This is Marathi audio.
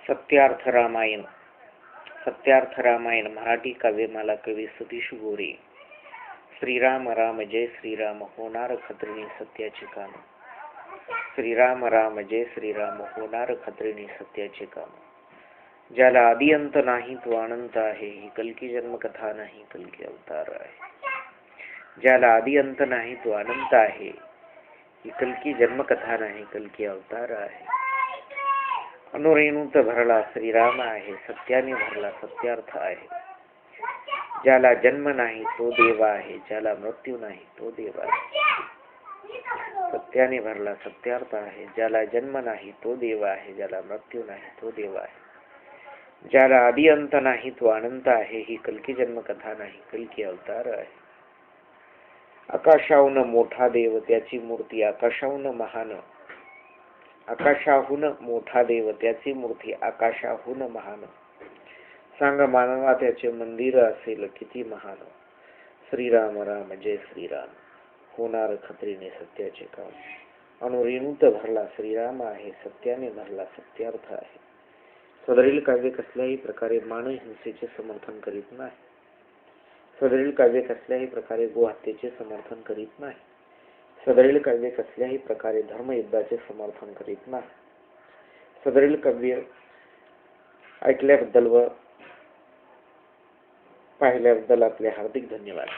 सत्यार्थ रामायण. सत्यार्थ रामायण मराठी काव्यमाला कवी सतीश गोरे. श्रीराम राम जय श्रीराम होणार खत्रिणी सत्याचे काम. श्रीराम राम जय श्रीराम होणार खत्रिणी सत्याचे काम. ज्याला आदि अंत नाही तो अनंत आहे, ही कल्की जन्मकथा नाही कल्की अवतार आहे. ज्याला आदि अंत नाही तो अनंत आहे, ही कल्की जन्मकथा नाही कल्की अवतार आहे. अनुरेणूत भरला श्रीराम आहे, सत्याने भरला सत्यार्थ आहे. ज्याला जन्म नाही तो देव आहे, ज्याला मृत्यू नाही तो देव आहे. सत्याने भरला सत्यार्थ आहे. ज्याला जन्म नाही तो देव आहे, ज्याला मृत्यू नाही तो देव आहे. ज्याला आदि अंत नाही तो अनंत आहे, ही कल्की जन्मकथा नाही कल्की अवतार आहे. आकाशाहून मोठा देव त्याची मूर्ती आकाशाहून महान. आकाशाहून मोठा देव त्याची मूर्ती आकाशाहून महान. सांग मानवा त्याचे मंदिर असेल किती महान. श्रीराम राम जय श्रीराम होणार खत्रीने सत्याचे काम. अनुरेणूत भरला श्रीराम आहे, सत्याने भरला सत्यार्थ आहे. सदरील काव्य कसल्याही प्रकारे मानहिंसेचे समर्थन करीत नाही. सदरील काव्य कसल्याही प्रकारे गोहत्येचे समर्थन करीत नाही. सदरील काव्य कसल्याही प्रकारे धर्मयुद्धाचे समर्थन करीत नाही. सदरील काव्य ऐकल्याबद्दल व पाहिल्याबद्दल आपले हार्दिक धन्यवाद.